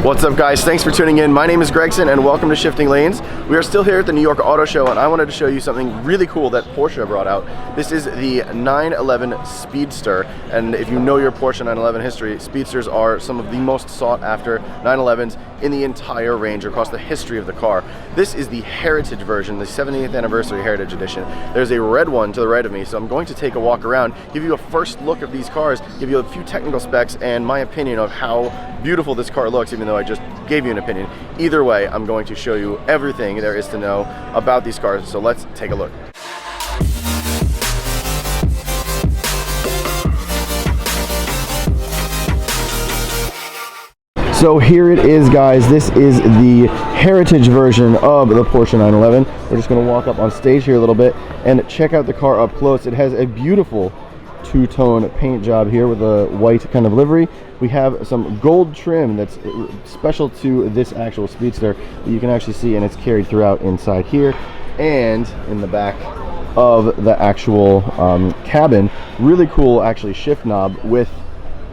What's up, guys? Thanks for tuning in. My name is Gregson and welcome to Shifting Lanes. We are still here at the New York Auto Show and I wanted to show you something really cool that Porsche brought out. This is the 911 Speedster, and if you know your Porsche 911 history, Speedsters are some of the most sought after 911s in the entire range across the history of the car. This is the Heritage version, the 70th anniversary Heritage edition. There's a red one to the right of me, so I'm going to take a walk around, give you a first look of these cars, give you a few technical specs and my opinion of how beautiful this car looks, even though I just gave you an opinion. Either way, I'm going to show you everything there is to know about these cars, so let's take a look. So here it is, guys. This is the Heritage version of the Porsche 911. We're just going to walk up on stage here a little bit and check out the car up close. It has a beautiful two-tone paint job here with a white kind of livery. We have some gold trim that's special to this actual Speedster that you can actually see, and it's carried throughout inside here and in the back of the actual cabin. Really cool actually shift knob with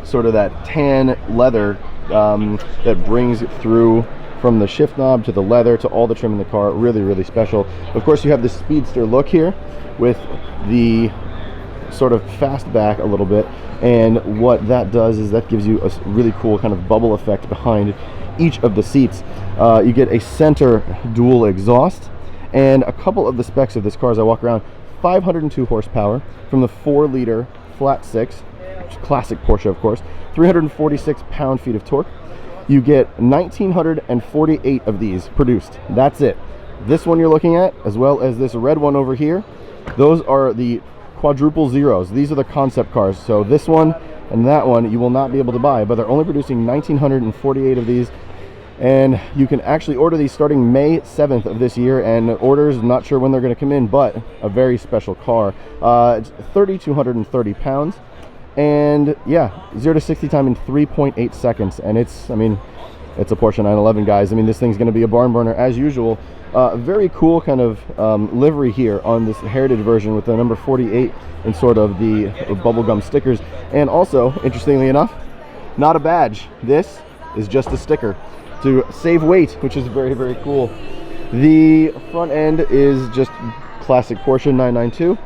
sort of that tan leather that brings it through from the shift knob to the leather to all the trim in the car. Really special. Of course, you have the Speedster look here with the sort of fastback a little bit, and what that does is that gives you a really cool kind of bubble effect behind each of the seats. You get a center dual exhaust, and a couple of the specs of this car as I walk around: 502 horsepower from the 4-liter flat six, which is classic Porsche, of course. 346 pound-feet of torque. You get 1,948 of these produced. That's it. This one you're looking at, as well as this red one over here, those are the quadruple zeros. These are the concept cars. So this one and that one you will not be able to buy, but they're only producing 1,948 of these, and you can actually order these starting May 7th of this year, and orders, not sure when they're going to come in, but a very special car. It's 3,230 pounds, and yeah, 0 to 60 time in 3.8 seconds, and it's, I mean, it's a Porsche 911, guys. I mean, this thing's going to be a barn burner as usual. Very cool kind of livery here on this Heritage version with the number 48 and sort of the bubblegum stickers. And also, interestingly enough, not a badge. This is just a sticker to save weight, which is very cool. The front end is just classic Porsche 992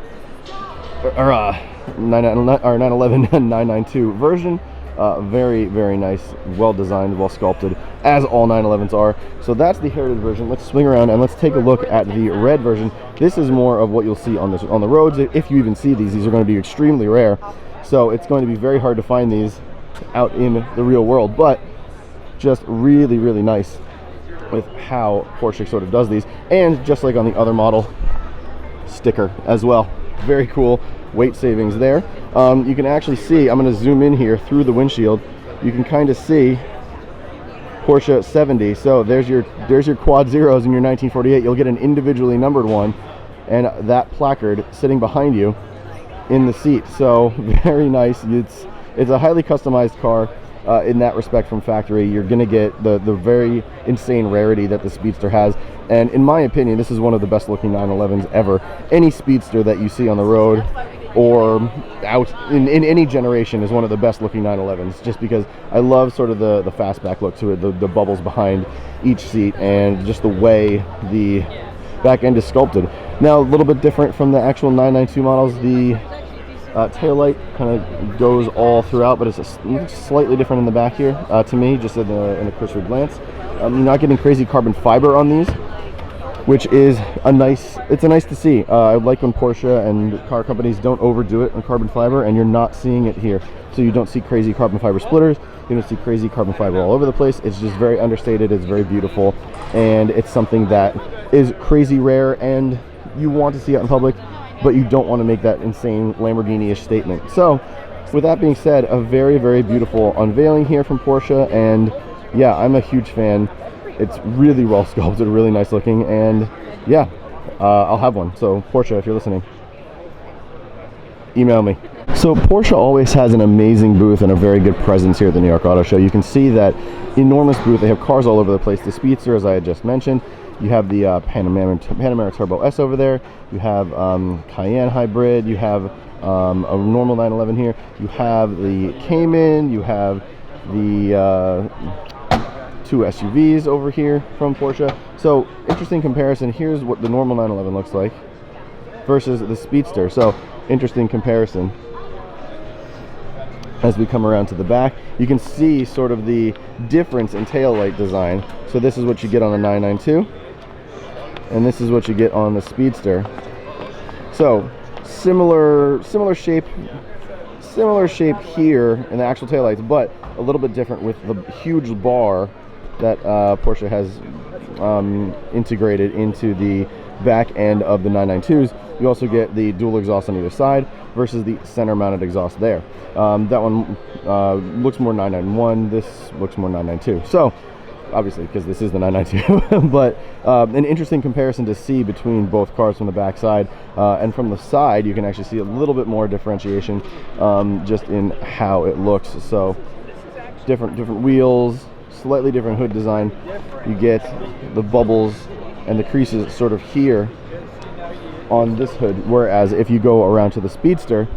or 911 and 992 version. Very nice, well designed, well sculpted, as all 911s are. So that's the Heritage version. Let's swing around and let's take a look at the red version. This is more of what you'll see on the roads, if you even see these. These are going to be extremely rare, so it's going to be very hard to find these out in the real world, but just really nice with how Porsche sort of does these. And just like on the other model, sticker as well. Very cool. Weight savings there. You can actually see, I'm going to zoom in here through the windshield, you can kind of see Porsche 70. So there's your quad zeros in your 1948. You'll get an individually numbered one, and that placard sitting behind you in the seat. So very nice. It's a highly customized car in that respect from factory. You're going to get the very insane rarity that the Speedster has, and in my opinion, this is one of the best looking 911s ever. Any Speedster that you see on the road or out in any generation is one of the best looking 911s, just because I love sort of the fastback look to it, the bubbles behind each seat, and just the way the back end is sculpted. Now, a little bit different from the actual 992 models. The taillight kind of goes all throughout, but it's slightly different in the back here to me, just in a cursory glance. You're not getting crazy carbon fiber on these, which is nice to see. I like when Porsche and car companies don't overdo it on carbon fiber, and you're not seeing it here. So you don't see crazy carbon fiber splitters, you don't see crazy carbon fiber all over the place. It's just very understated, it's very beautiful, and it's something that is crazy rare, and you want to see it in public, but you don't want to make that insane Lamborghini-ish statement. So with that being said, a very beautiful unveiling here from Porsche, and yeah, I'm a huge fan. It's really well sculpted, really nice looking, and yeah, I'll have one. So Porsche, if you're listening, email me. So Porsche always has an amazing booth and a very good presence here at the New York Auto Show. You can see that enormous booth. They have cars all over the place. The Speedster, as I had just mentioned. You have the Panamera Turbo S over there. You have Cayenne Hybrid. You have a normal 911 here. You have the Cayman. You have the two SUVs over here from Porsche. So interesting comparison. Here's what the normal 911 looks like versus the Speedster. So interesting comparison. As we come around to the back, you can see sort of the difference in tail light design. So this is what you get on the 992, and this is what you get on the Speedster. So similar shape here in the actual taillights, but a little bit different with the huge bar that Porsche has integrated into the back end of the 992s. You also get the dual exhaust on either side versus the center mounted exhaust there. That one looks more 991, this looks more 992. So obviously, because this is the 992, but an interesting comparison to see between both cars from the back side, and from the side you can actually see a little bit more differentiation just in how it looks. So different wheels, slightly different hood design. You get the bubbles and the creases sort of here on this hood, whereas if you go around to the Speedster,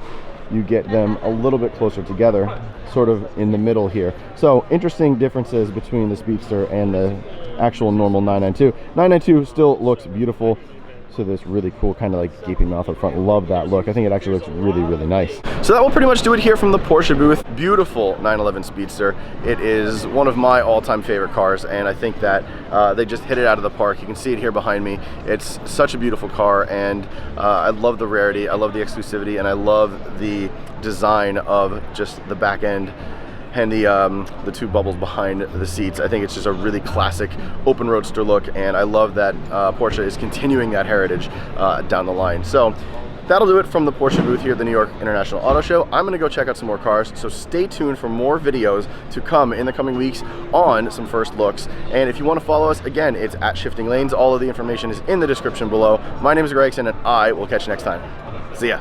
you get them a little bit closer together, sort of in the middle here. So interesting differences between the Speedster and the actual normal 992. 992 still looks beautiful. So this really cool kind of like gaping mouth up front. Love that look. I think it actually looks really, really nice. So that will pretty much do it here from the Porsche booth. Beautiful 911 Speedster. It is one of my all-time favorite cars, and I think that they just hit it out of the park. You can see it here behind me. It's such a beautiful car, and I love the rarity, I love the exclusivity, and I love the design of just the back end and the two bubbles behind the seats. I think it's just a really classic open roadster look, and I love that Porsche is continuing that heritage down the line. So that'll do it from the Porsche booth here at the New York International Auto Show. I'm gonna go check out some more cars, so stay tuned for more videos to come in the coming weeks on some first looks. And if you wanna follow us, again, it's at Shifting Lanes. All of the information is in the description below. My name is Gregson, and I will catch you next time. See ya.